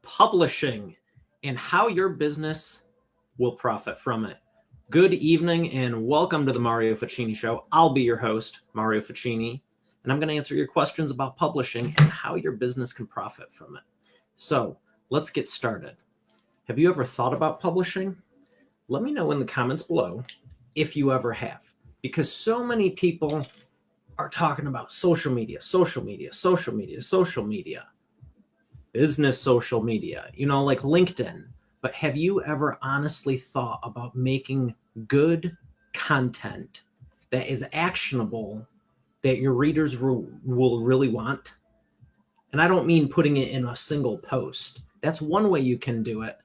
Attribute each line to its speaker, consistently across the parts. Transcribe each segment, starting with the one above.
Speaker 1: publishing and how your business will profit from it. Good evening and welcome to the Mario Ficini Show. I'll be your host, Mario Ficini, and I'm going to answer your questions about publishing and how your business can profit from it. So let's get started. Have you ever thought about publishing? Let me know in the comments below if you ever have, because so many people are talking about social media, business social media, like LinkedIn. But have you ever honestly thought about making good content that is actionable, that your readers will really want? And I don't mean putting it in a single post. That's one way you can do it,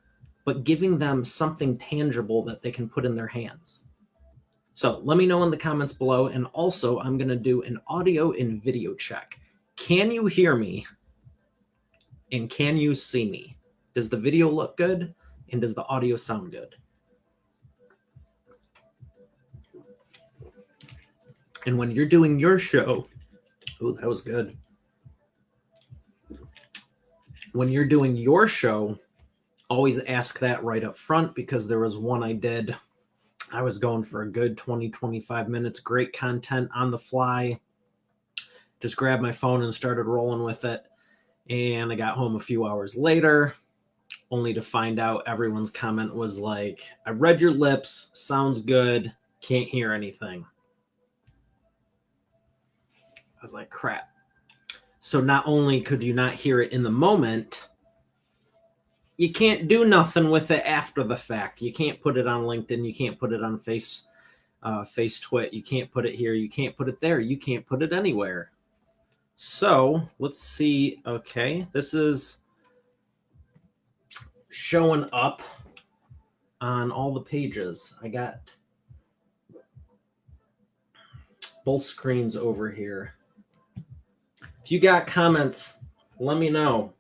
Speaker 1: but giving them something tangible that they can put in their hands. So let me know in the comments below. And also, I'm going to do an audio and video check. Can you hear me? And can you see me? Does the video look good? And does the audio sound good? And when you're doing your show, oh, that was good. When you're doing your show, always ask that right up front, because there was one I did. I was going for a good 20, 25 minutes, great content on the fly. Just grabbed my phone and started rolling with it. And I got home a few hours later, only to find out everyone's comment was like, I read your lips, sounds good, can't hear anything. I was like, crap. So not only could you not hear it in the moment, you can't do nothing with it after the fact. You can't put it on LinkedIn. You can't put it on FaceTwit. You can't put it here. You can't put it there. You can't put it anywhere. So let's see. Okay, this is showing up on all the pages. I got both screens over here. If you got comments, let me know.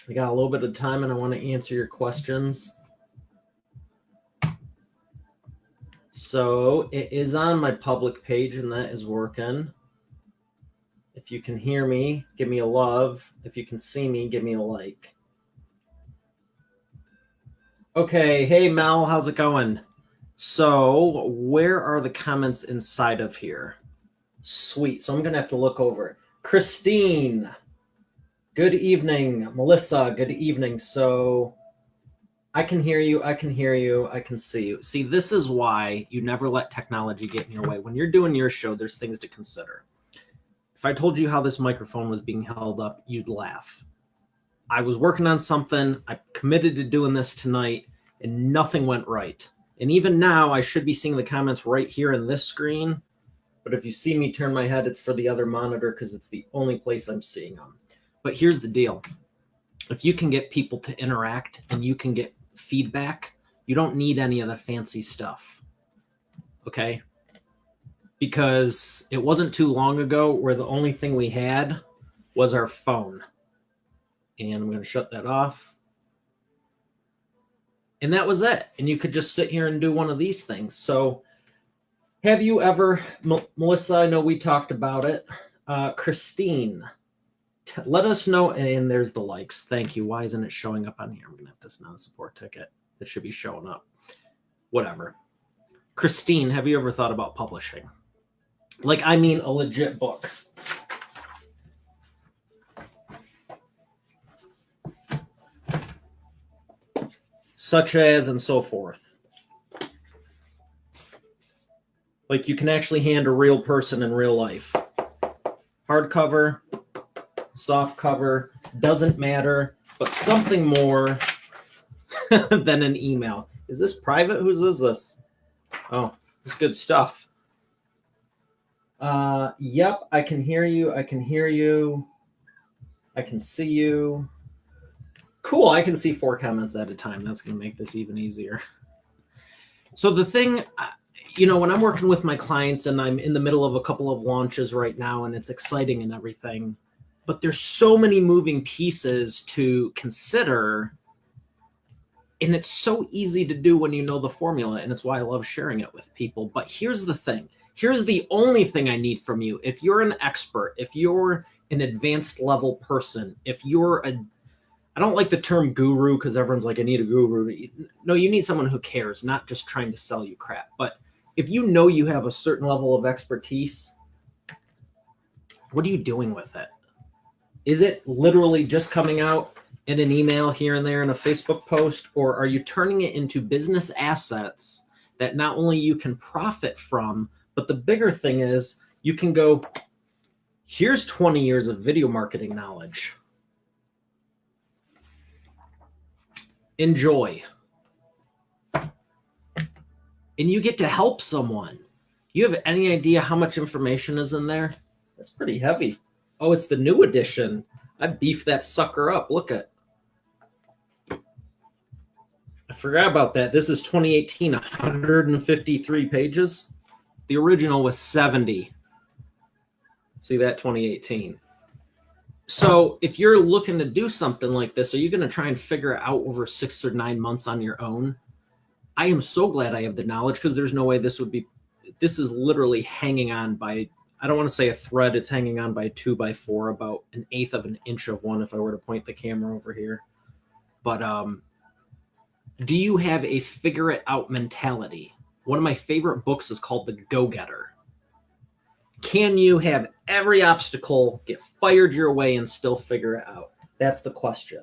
Speaker 1: I got a little bit of time and I want to answer your questions. So it is on my public page and that is working. If you can hear me, give me a love. If you can see me, give me a like. Okay, hey Mel, how's it going? So where are the comments inside of here? Sweet, so I'm gonna have to look over it. Christine, good evening. Melissa, good evening. So I can hear you, I can hear you, I can see you. See, this is why you never let technology get in your way. When you're doing your show, there's things to consider. If I told you how this microphone was being held up, you'd laugh. I was working on something. I committed to doing this tonight, and nothing went right. And even now, I should be seeing the comments right here in this screen. But if you see me turn my head, it's for the other monitor because it's the only place I'm seeing them. But here's the deal. If you can get people to interact and you can get feedback, you don't need any of the fancy stuff. Okay? Because it wasn't too long ago where the only thing we had was our phone. And I'm going to shut that off. And that was it. And you could just sit here and do one of these things. So have you ever, Melissa, I know we talked about it. Christine, let us know. And there's the likes. Thank you. Why isn't it showing up on here? I'm going to have this non-support ticket. It should be showing up. Whatever. Christine, have you ever thought about publishing? Like, I mean, a legit book. Such as and so forth. Like you can actually hand a real person in real life. Hardcover, soft cover, doesn't matter, but something more than an email. Is this private? Whose is this? Oh, it's good stuff. Yep, I can hear you. I can hear you. I can see you. Cool, I can see 4 comments at a time. That's going to make this even easier. So the thing, when I'm working with my clients and I'm in the middle of a couple of launches right now and it's exciting and everything, but there's so many moving pieces to consider. And it's so easy to do when you know the formula, and it's why I love sharing it with people. But here's the thing. Here's the only thing I need from you. If you're an expert, if you're an advanced level person, if you're I don't like the term guru because everyone's like, I need a guru. No, you need someone who cares, not just trying to sell you crap. But if you know you have a certain level of expertise, what are you doing with it? Is it literally just coming out in an email here and there in a Facebook post, or are you turning it into business assets that not only you can profit from, but the bigger thing is you can go, here's 20 years of video marketing knowledge. Enjoy. And you get to help someone. You have any idea how much information is in there? That's pretty heavy. Oh, it's the new edition. I beefed that sucker up. Look at. I forgot about that. This is 2018, 153 pages. The original was 70. See that, 2018. So if you're looking to do something like this, are you going to try and figure it out over 6 or 9 months on your own? I am so glad I have the knowledge, because there's no way this is literally hanging on by, I don't want to say a thread, it's hanging on by 2x4, about 1/8 of an inch of one if I were to point the camera over here. But do you have a figure it out mentality? One of my favorite books is called The Go-Getter. Can you have every obstacle get fired your way and still figure it out? That's the question.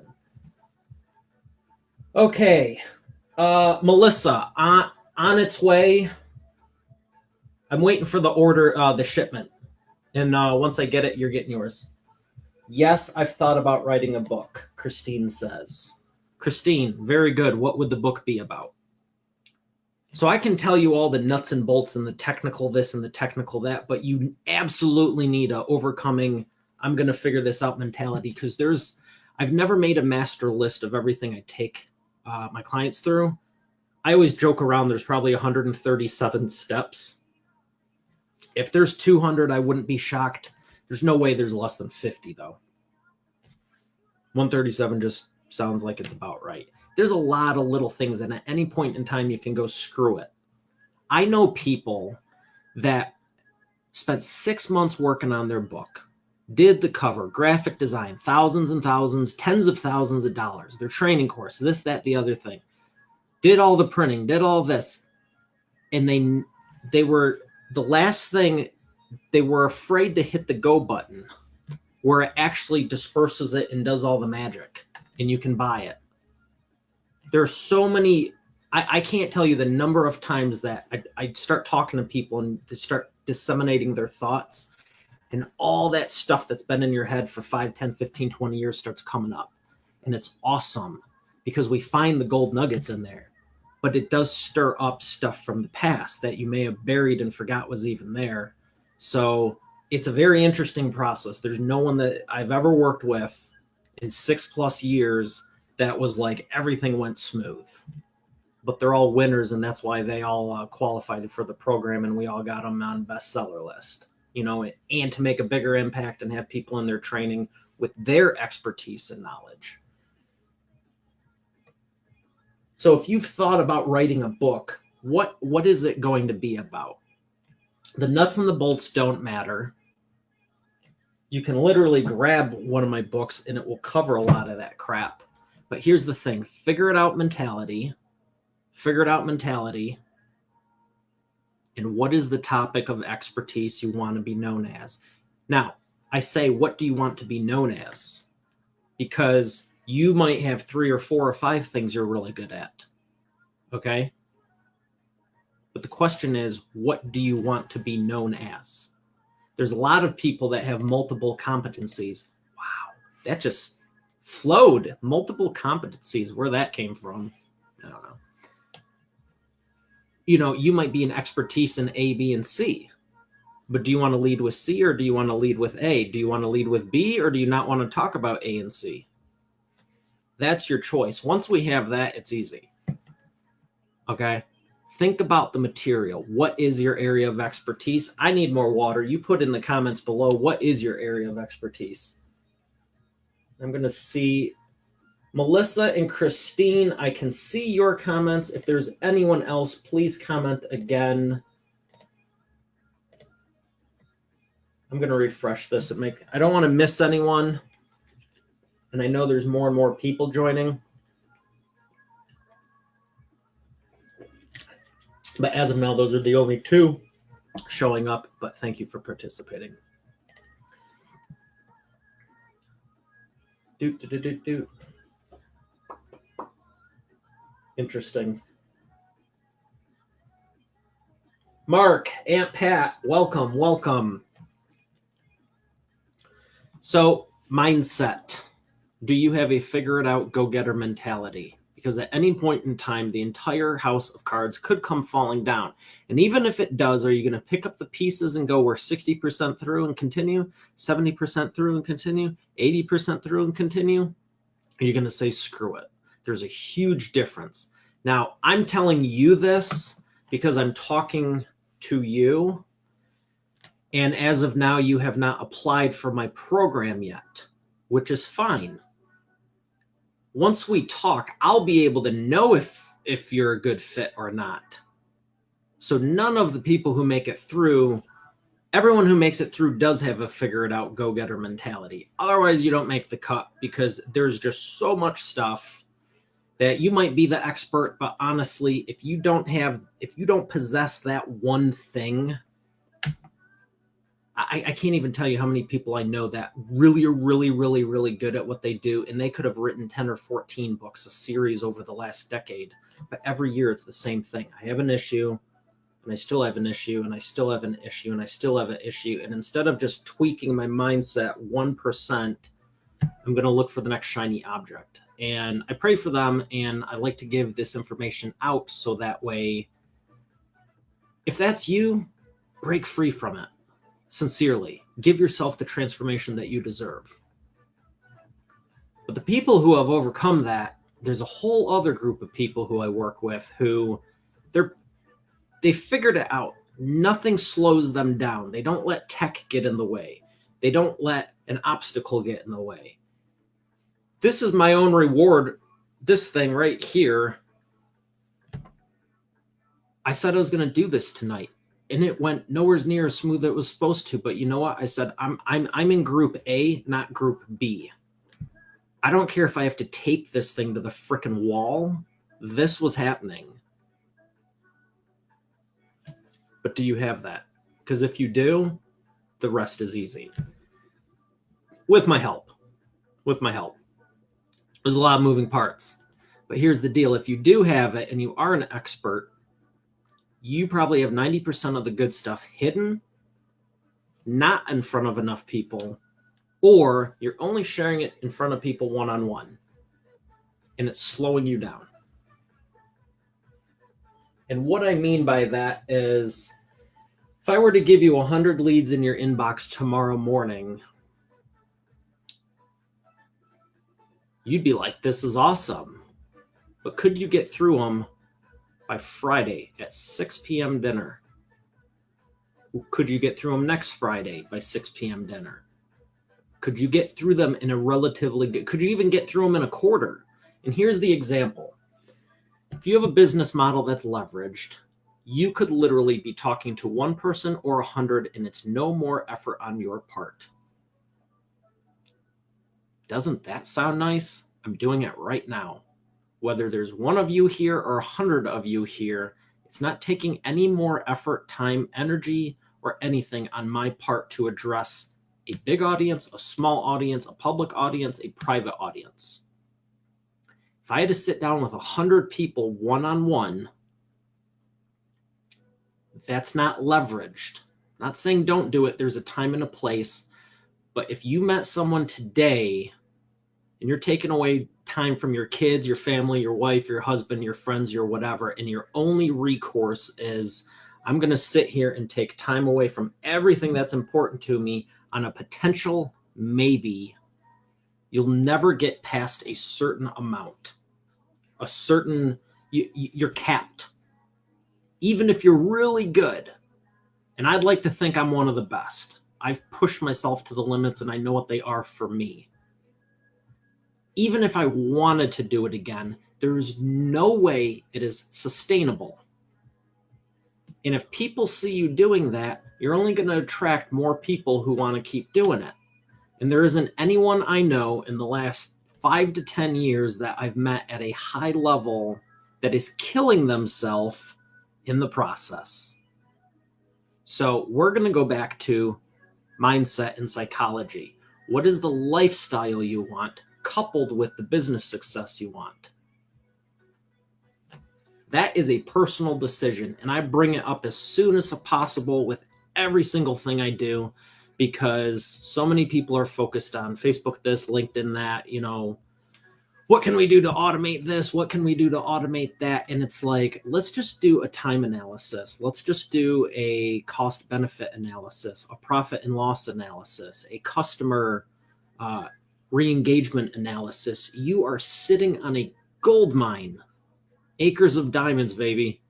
Speaker 1: Okay. Melissa, on its way. I'm waiting for the order, the shipment. And once I get it, you're getting yours. Yes, I've thought about writing a book, Christine says. Christine, very good. What would the book be about? So I can tell you all the nuts and bolts and the technical this and the technical that, but you absolutely need a overcoming, I'm going to figure this out mentality, because I've never made a master list of everything I take my clients through. I always joke around, there's probably 137 steps. If there's 200, I wouldn't be shocked. There's no way there's less than 50 though. 137 just sounds like it's about right. There's a lot of little things, and at any point in time, you can go screw it. I know people that spent 6 months working on their book, did the cover, graphic design, thousands and thousands, tens of thousands of dollars, their training course, this, that, the other thing, did all the printing, did all this. And they were, the last thing, they were afraid to hit the go button where it actually disperses it and does all the magic, and you can buy it. There are so many, I can't tell you the number of times that I'd start talking to people and they start disseminating their thoughts, and all that stuff that's been in your head for 5, 10, 15, 20 years starts coming up. And it's awesome because we find the gold nuggets in there, but it does stir up stuff from the past that you may have buried and forgot was even there. So it's a very interesting process. There's no one that I've ever worked with in 6+ years that was like everything went smooth, but they're all winners, and that's why they all qualified for the program, and we all got them on bestseller list, you know, and to make a bigger impact and have people in their training with their expertise and knowledge. So if you've thought about writing a book, what is it going to be about? The nuts and the bolts don't matter. You can literally grab one of my books and it will cover a lot of that crap. But here's the thing, figure it out mentality, and what is the topic of expertise you want to be known as? Now, I say, what do you want to be known as? Because you might have 3 or 4 or 5 things you're really good at, okay? But the question is, what do you want to be known as? There's a lot of people that have multiple competencies. Wow, that just flowed. Multiple competencies, where that came from, I don't know. You know, you might be an expertise in A, B, and C, but do you want to lead with C or do you want to lead with A? Do you want to lead with B or do you not want to talk about A and C? That's your choice. Once we have that, it's easy. Okay? Think about the material. What is your area of expertise? I need more water. You put in the comments below, what is your area of expertise? I'm going to see Melissa and Christine. I can see your comments. If there's anyone else, please comment again. I'm going to refresh this and I don't want to miss anyone. And I know there's more and more people joining. But as of now, those are the only two showing up. But thank you for participating. Do. Interesting. Mark, Aunt Pat, welcome. So, mindset. Do you have a figure it out, go-getter mentality? Because at any point in time, the entire house of cards could come falling down. And even if it does, are you going to pick up the pieces and go, we're 60% through and continue, 70% through and continue, 80% through and continue? Are you going to say, screw it? There's a huge difference. Now, I'm telling you this because I'm talking to you. And as of now, you have not applied for my program yet, which is fine. Once we talk, I'll be able to know if you're a good fit or not. So none of the people who make it through, everyone who makes it through does have a figure it out, go-getter mentality. Otherwise, you don't make the cut because there's just so much stuff that you might be the expert, but honestly, if you don't possess that one thing, I can't even tell you how many people I know that really are really good at what they do, and they could have written 10 or 14 books, a series over the last decade, but every year it's the same thing. I have an issue, and I still have an issue, and I still have an issue, and I still have an issue, and instead of just tweaking my mindset 1%, I'm going to look for the next shiny object. And I pray for them, and I like to give this information out so that way, if that's you, break free from it. Sincerely, give yourself the transformation that you deserve. But the people who have overcome that, there's a whole other group of people who I work with who they figured it out. Nothing slows them down. They don't let tech get in the way. They don't let an obstacle get in the way. This is my own reward. This thing right here. I said I was going to do this tonight. And it went nowhere near as smooth as it was supposed to. But you know what? I said, I'm in group A, not group B. I don't care if I have to tape this thing to the frickin' wall. This was happening. But do you have that? Because if you do, the rest is easy. With my help. There's a lot of moving parts. But here's the deal. If you do have it and you are an expert, you probably have 90% of the good stuff hidden, not in front of enough people, or you're only sharing it in front of people one-on-one, and it's slowing you down. And what I mean by that is, if I were to give you 100 leads in your inbox tomorrow morning, you'd be like, this is awesome. But could you get through them by Friday at 6 p.m. dinner? Could you get through them next Friday by 6 p.m. dinner? Could you get through them in a relatively good, could you even get through them in a quarter? And here's the example. If you have a business model that's leveraged, you could literally be talking to one person or 100, and it's no more effort on your part. Doesn't that sound nice? I'm doing it right now. Whether there's one of you here or 100 of you here, it's not taking any more effort, time, energy, or anything on my part to address a big audience, a small audience, a public audience, a private audience. If I had to sit down with 100 people one-on-one, that's not leveraged. I'm not saying don't do it. There's a time and a place. But if you met someone today and you're taking away time from your kids, your family, your wife, your husband, your friends, your whatever, and your only recourse is, I'm going to sit here and take time away from everything that's important to me on a potential maybe, you'll never get past a certain amount. You're capped. Even if you're really good, and I'd like to think I'm one of the best. I've pushed myself to the limits and I know what they are for me. Even if I wanted to do it again, there's no way it is sustainable. And if people see you doing that, you're only going to attract more people who want to keep doing it. And there isn't anyone I know in the last 5 to 10 years that I've met at a high level that is killing themselves in the process. So we're going to go back to mindset and psychology. What is the lifestyle you want coupled with the business success you want? That is a personal decision, and I bring it up as soon as possible with every single thing I do, because so many people are focused on Facebook this, LinkedIn that, what can we do to automate this? What can we do to automate that? And it's like, let's just do a time analysis. Let's just do a cost benefit analysis, a profit and loss analysis, a customer re-engagement analysis. You are sitting on a gold mine, acres of diamonds, baby.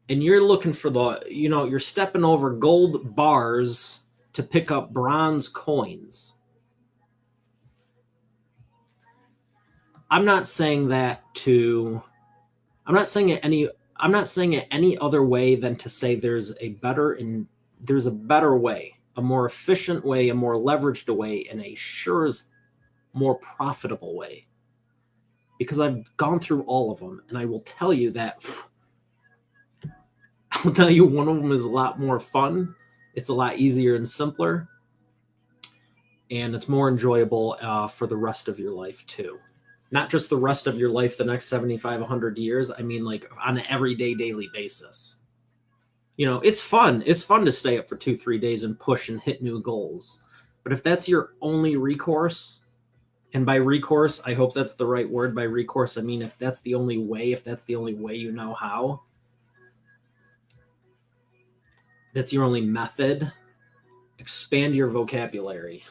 Speaker 1: And you're looking for you're stepping over gold bars to pick up bronze coins. I'm not saying it any other way than to say there's a better way, a more efficient way, a more leveraged way, and a more profitable way. Because I've gone through all of them, and I will tell you one of them is a lot more fun. It's a lot easier and simpler, and it's more enjoyable for the rest of your life too. Not just the rest of your life, the next 75, 100 years. I mean, like on an everyday, daily basis. It's fun. It's fun to stay up for 2-3 days and push and hit new goals. But if that's your only recourse, and by recourse, I hope that's the right word. By recourse, I mean if that's the only way you know how, that's your only method, expand your vocabulary.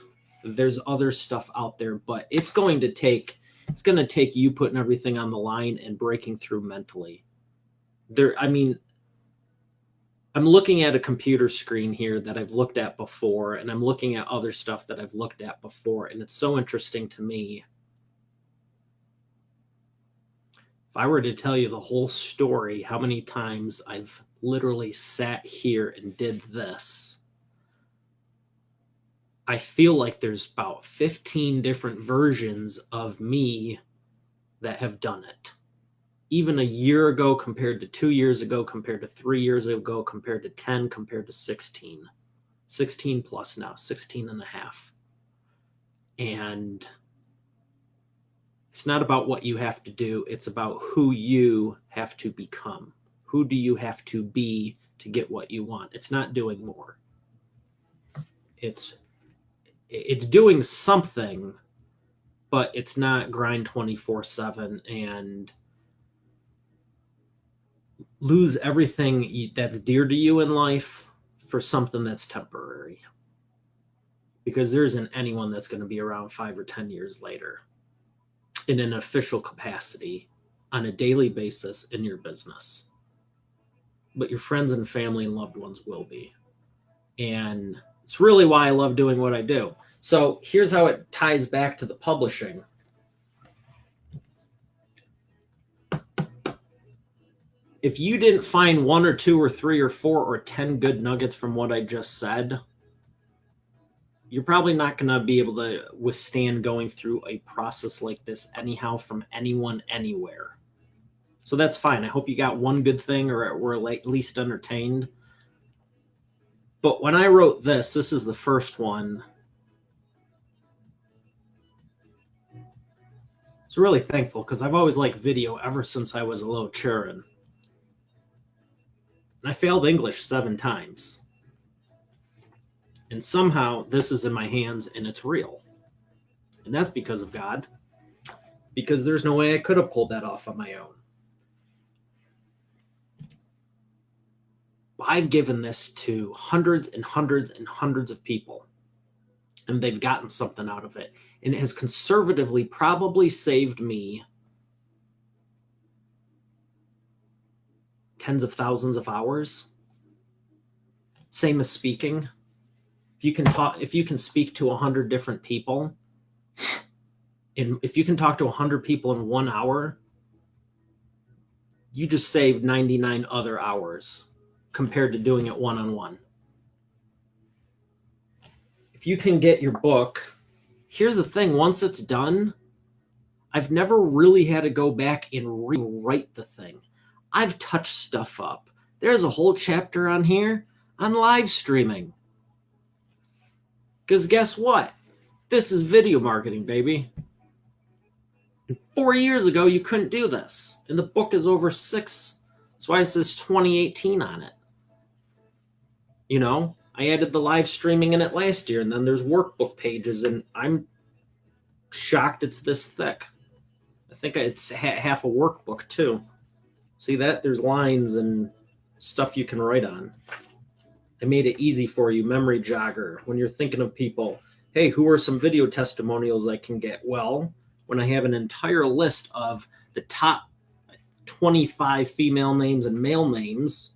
Speaker 1: There's other stuff out there, but it's going to take you putting everything on the line and breaking through mentally. I'm looking at a computer screen here that I've looked at before, and I'm looking at other stuff that I've looked at before, and it's so interesting to me. If I were to tell you the whole story, how many times I've literally sat here and did this, I feel like there's about 15 different versions of me that have done it. Even a year ago compared to 2 years ago, compared to 3 years ago, compared to 10, compared to 16. 16 plus now, 16 and a half. And it's not about what you have to do. It's about who you have to become. Who do you have to be to get what you want? It's not doing more. It's doing something, but it's not grind 24/7 and lose everything that's dear to you in life for something that's temporary. Because there isn't anyone that's going to be around 5 or 10 years later in an official capacity on a daily basis in your business. But your friends and family and loved ones will be. And it's really why I love doing what I do. So here's how it ties back to the publishing. If you didn't find 1 or 2 or 3 or 4 or 10 good nuggets from what I just said, you're probably not going to be able to withstand going through a process like this anyhow from anyone anywhere. So that's fine. I hope you got one good thing or were at least entertained. But when I wrote this is the first one. I was really thankful because I've always liked video ever since I was a little children. And I failed English 7 times. And somehow this is in my hands and it's real. And that's because of God. Because there's no way I could have pulled that off on my own. I've given this to hundreds and hundreds and hundreds of people. And they've gotten something out of it. And it has conservatively probably saved me tens of thousands of hours. Same as speaking. If you can speak to 100 different people, and if you can talk to 100 people in 1 hour, you just saved 99 other hours compared to doing it one-on-one. If you can get your book Here's the thing. Once it's done, I've never really had to go back and rewrite the thing. I've touched stuff up. There's a whole chapter on here on live streaming. Because guess what? This is video marketing, baby. And 4 years ago, you couldn't do this. And the book is over 6. That's why it says 2018 on it. You know, I added the live streaming in it last year, and then there's workbook pages, and I'm shocked it's this thick. I think it's half a workbook, too. See that? There's lines and stuff you can write on. I made it easy for you, memory jogger. When you're thinking of people, hey, who are some video testimonials I can get? Well, when I have an entire list of the top 25 female names and male names,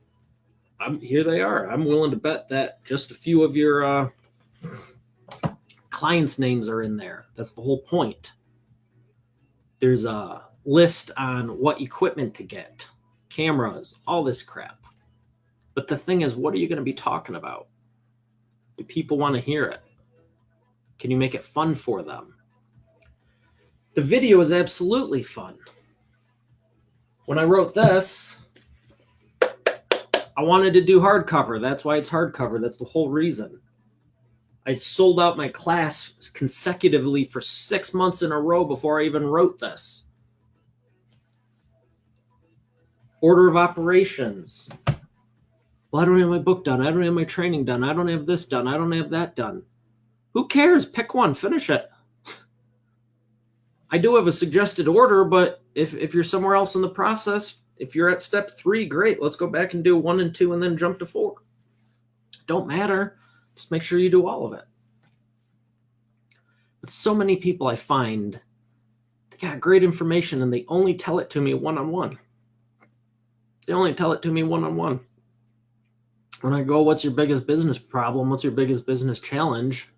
Speaker 1: here they are. I'm willing to bet that just a few of your clients' names are in there. That's the whole point. There's a list on what equipment to get, cameras, all this crap. But the thing is, what are you going to be talking about? Do people want to hear it? Can you make it fun for them? The video is absolutely fun. When I wrote this, I wanted to do hardcover. That's why it's hardcover. That's the whole reason. I'd sold out my class consecutively for 6 months in a row before I even wrote this. Order of operations. Well, I don't have my book done. I don't have my training done. I don't have this done. I don't have that done. Who cares? Pick one. Finish it. I do have a suggested order, but if you're somewhere else in the process, if you're at step 3, great. Let's go back and do 1 and 2 and then jump to 4. Don't matter. Just make sure you do all of it. But so many people I find, they got great information and they only tell it to me one-on-one. They only tell it to me one-on-one. When I go, what's your biggest business problem? What's your biggest business challenge?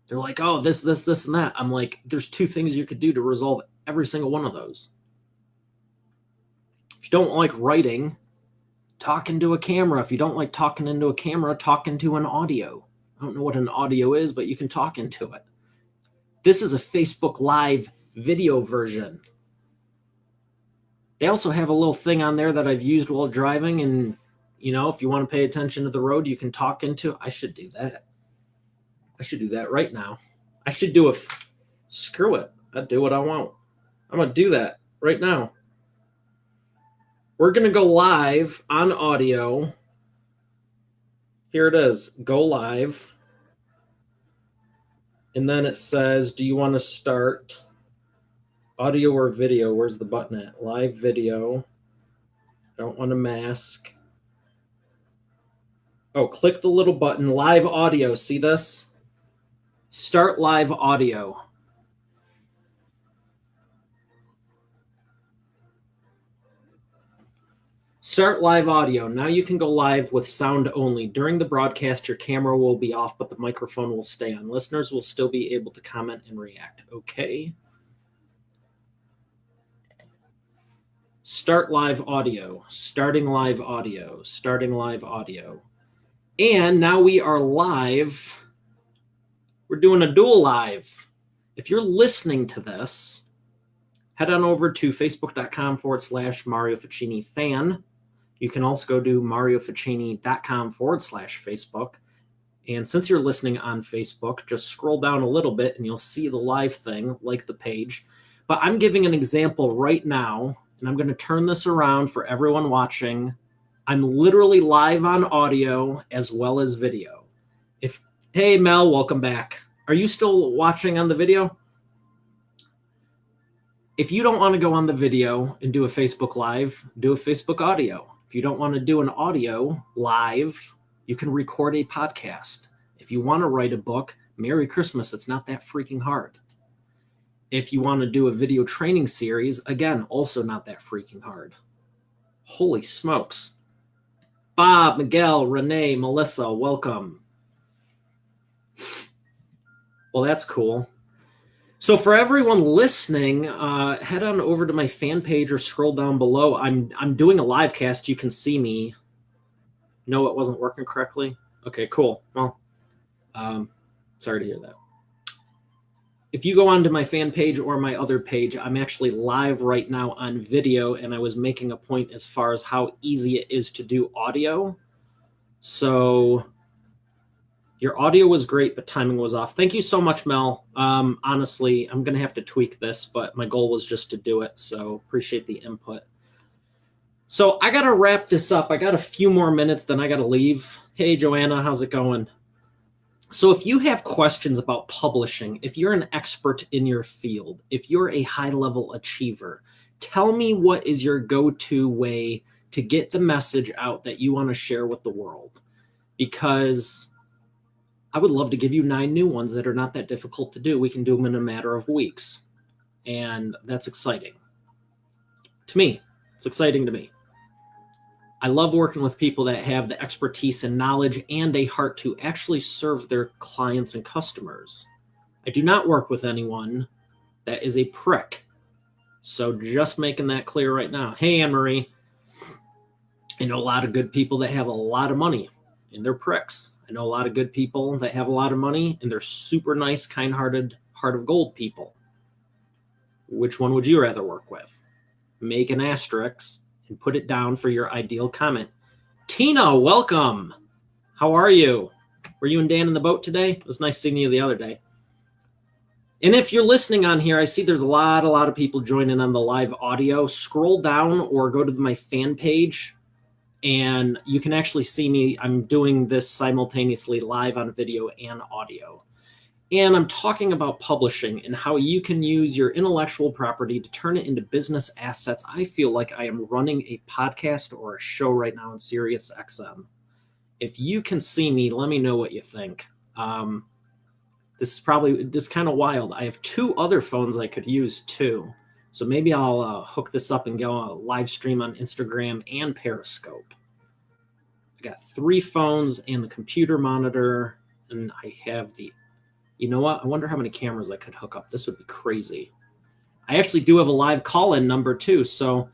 Speaker 1: They're like, oh, this, and that. I'm like, there's 2 things you could do to resolve every single one of those. If you don't like writing, talk into a camera. If you don't like talking into a camera, talk into an audio. I don't know what an audio is, but you can talk into it. This is a Facebook Live video version. They also have a little thing on there that I've used while driving, and you know, if you want to pay attention to the road, you can talk into. I should do that. I should do that right now. I should do screw it. I'll do what I want. I'm going to do that right now. We're going to go live on audio. Here it is. Go live. And then it says, do you want to start audio or video? Where's the button at? Live video. Don't want to mask. Oh, click the little button. Live audio. See this? Start live audio. Start live audio. Now you can go live with sound only. During the broadcast, your camera will be off, but the microphone will stay on. Listeners will still be able to comment and react. Okay. Start live audio. Starting live audio. Starting live audio. And now we are live. We're doing a dual live. If you're listening to this, head on over to facebook.com/Mario Ficini fan. You can also go to marioficini.com/Facebook. And since you're listening on Facebook, just scroll down a little bit and you'll see the live thing, like the page. But I'm giving an example right now, and I'm going to turn this around for everyone watching. I'm literally live on audio as well as video. Hey, Mel, welcome back. Are you still watching on the video? If you don't want to go on the video and do a Facebook Live, do a Facebook audio. If you don't want to do an audio live, you can record a podcast. If you want to write a book, Merry Christmas. It's not that freaking hard. If you want to do a video training series, again, also not that freaking hard. Holy smokes. Bob, Miguel, Renee, Melissa, welcome. Well, that's cool. So for everyone listening, head on over to my fan page or scroll down below. I'm doing a live cast. You can see me. No, it wasn't working correctly. Okay, cool. Well, sorry to hear that. if you go onto my fan page or my other page, I'm actually live right now on video, and I was making a point as far as how easy it is to do audio. So your audio was great, but timing was off. Thank you so much, Mel. Honestly, I'm going to have to tweak this, but my goal was just to do it. So appreciate the input. So I got to wrap this up. I got a few more minutes, then I got to leave. Hey, Joanna, how's it going? So if you have questions about publishing, if you're an expert in your field, if you're a high-level achiever, tell me what is your go-to way to get the message out that you want to share with the world. Because I would love to give you 9 new ones that are not that difficult to do. We can do them in a matter of weeks. And that's exciting. To me, it's exciting to me. I love working with people that have the expertise and knowledge and a heart to actually serve their clients and customers. I do not work with anyone that is a prick. So just making that clear right now. Hey, Anne-Marie. I know a lot of good people that have a lot of money and they're pricks. I know a lot of good people that have a lot of money and they're super nice, kind-hearted, heart of gold people. Which one would you rather work with? Make an asterisk and put it down for your ideal comment. Tina, welcome. How are you? Were you and Dan in the boat today? It was nice seeing you the other day. And if you're listening on here, I see there's a lot of people joining on the live audio. Scroll down or go to my fan page and you can actually see me. I'm doing this simultaneously live on video and audio. And I'm talking about publishing and how you can use your intellectual property to turn it into business assets. I feel like I am running a podcast or a show right now on Sirius XM. If you can see me, let me know what you think. This is kind of wild. I have 2 other phones I could use too. So maybe I'll hook this up and go on a live stream on Instagram and Periscope. I got 3 phones and the computer monitor, and I have the... You know what? I wonder how many cameras I could hook up. This would be crazy. I actually do have a live call-in number too. So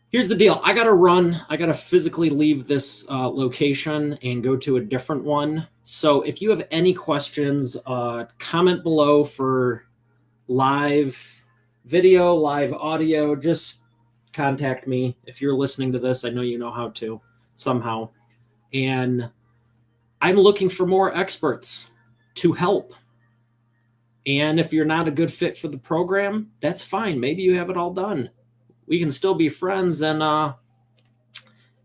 Speaker 1: here's the deal. I got to run. I got to physically leave this location and go to a different one. So if you have any questions, comment below for live video, live audio. Just contact me. If you're listening to this, I know you know how to somehow. And I'm looking for more experts to help. And if you're not a good fit for the program, that's fine. Maybe you have it all done. We can still be friends, and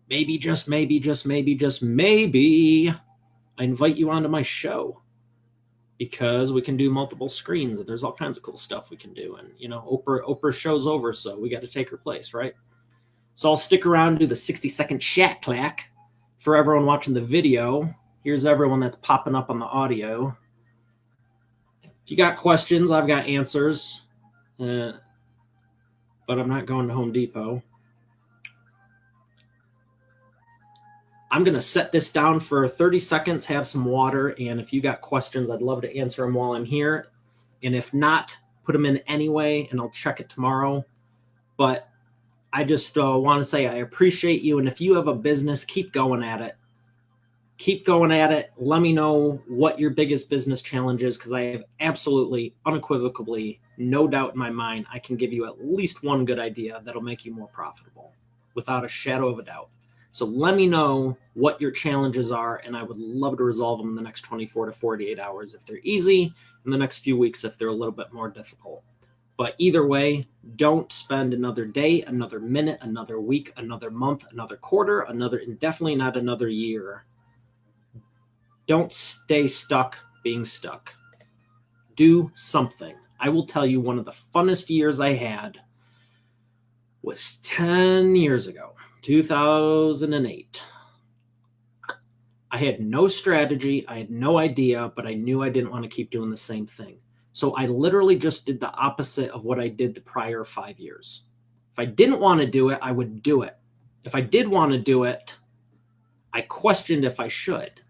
Speaker 1: maybe, just maybe, I invite you onto my show because we can do multiple screens and there's all kinds of cool stuff we can do. And, you know, Oprah's show's over, so we got to take her place, right? So I'll stick around and do the 60-second chat clack for everyone watching the video. Here's everyone that's popping up on the audio. If you got questions, I've got answers. But I'm not going to Home Depot. I'm going to set this down for 30 seconds, have some water, and if you got questions, I'd love to answer them while I'm here. And if not, put them in anyway, and I'll check it tomorrow. But I just want to say I appreciate you, and if you have a business, keep going at it. Keep going at it. Let me know what your biggest business challenge is, because I have absolutely, unequivocally, no doubt in my mind, I can give you at least one good idea that'll make you more profitable, without a shadow of a doubt. So let me know what your challenges are, and I would love to resolve them in the next 24 to 48 hours if they're easy, in the next few weeks if they're a little bit more difficult. But either way, don't spend another day, another minute, another week, another month, another quarter, and definitely not another year. Don't stay stuck being stuck. Do something. I will tell you, one of the funnest years I had was 10 years ago, 2008. I had no strategy. I had no idea, but I knew I didn't want to keep doing the same thing. So I literally just did the opposite of what I did the prior 5 years. If I didn't want to do it, I would do it. If I did want to do it, I questioned if I should.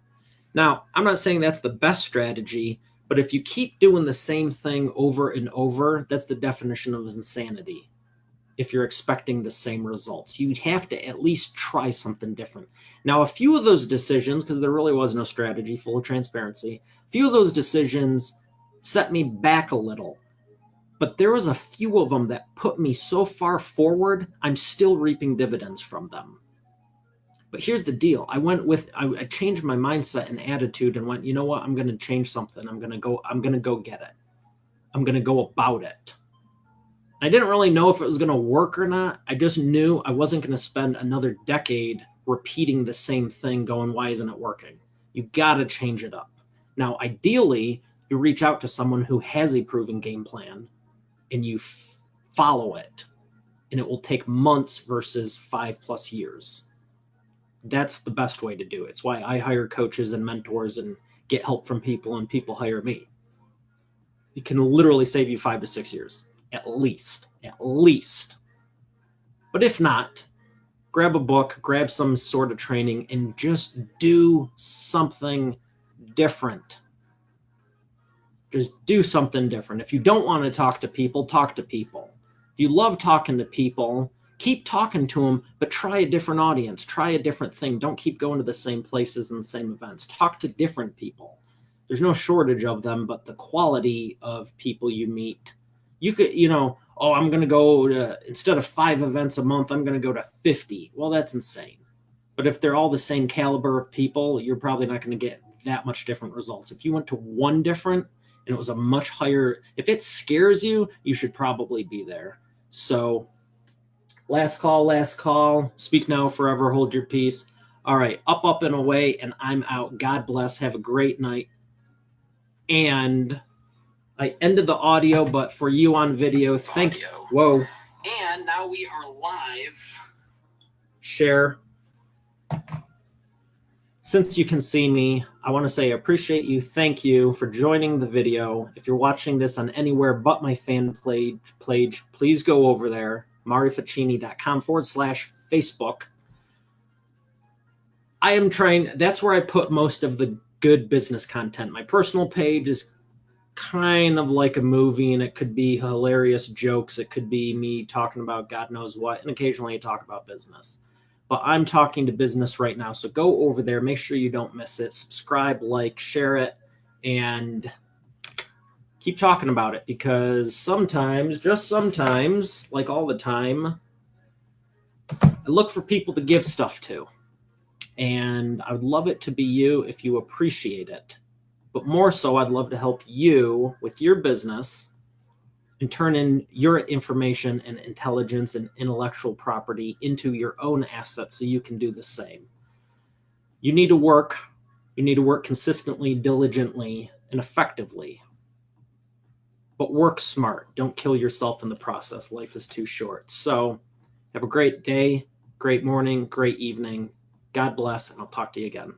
Speaker 1: Now, I'm not saying that's the best strategy, but if you keep doing the same thing over and over, that's the definition of insanity. If you're expecting the same results, you'd have to at least try something different. Now, a few of those decisions, because there really was no strategy, full of transparency, a few of those decisions set me back a little. But there was a few of them that put me so far forward, I'm still reaping dividends from them. But here's the deal. I changed my mindset and attitude and went, you know what? I'm going to change something. I'm going to go get it. I'm going to go about it. I didn't really know if it was going to work or not. I just knew I wasn't going to spend another decade repeating the same thing going, why isn't it working? You got to change it up. Now, ideally, you reach out to someone who has a proven game plan and you follow it, and it will take months versus 5+ years. That's the best way to do it. It's why I hire coaches and mentors and get help from people, and people hire me. It can literally save you 5 to 6 years, at least. But if not, grab a book, grab some sort of training, and just do something different. Just do something different. If you don't want to talk to people, talk to people. If you love talking to people, keep talking to them, but try a different audience. Try a different thing. Don't keep going to the same places and the same events. Talk to different people. There's no shortage of them, but the quality of people you meet, you could, I'm going to go to, instead of 5 events a month, I'm going to go to 50. Well, that's insane. But if they're all the same caliber of people, you're probably not going to get that much different results. If you went to one different and it was a much higher, if it scares you, you should probably be there. So last call. Speak now, forever hold your peace. All right, up and away, and I'm out. God bless. Have a great night. And I ended the audio, but for you on video, thank you. Whoa. And now we are live. Share. Since you can see me, I want to say I appreciate you. Thank you for joining the video. If you're watching this on anywhere but my fan page, please go over there, marificini.com/Facebook. I am trying, that's where I put most of the good business content. My personal page is kind of like a movie, and it could be hilarious jokes. It could be me talking about God knows what, and occasionally I talk about business. But I'm talking to business right now, so go over there. Make sure you don't miss it. Subscribe, like, share it, and keep talking about it, because sometimes, just sometimes, like all the time, I look for people to give stuff to. And I would love it to be you if you appreciate it. But more so, I'd love to help you with your business and turn in your information and intelligence and intellectual property into your own assets so you can do the same. You need to work. You need to work consistently, diligently, and effectively. But work smart. Don't kill yourself in the process. Life is too short. So have a great day, great morning, great evening. God bless, and I'll talk to you again.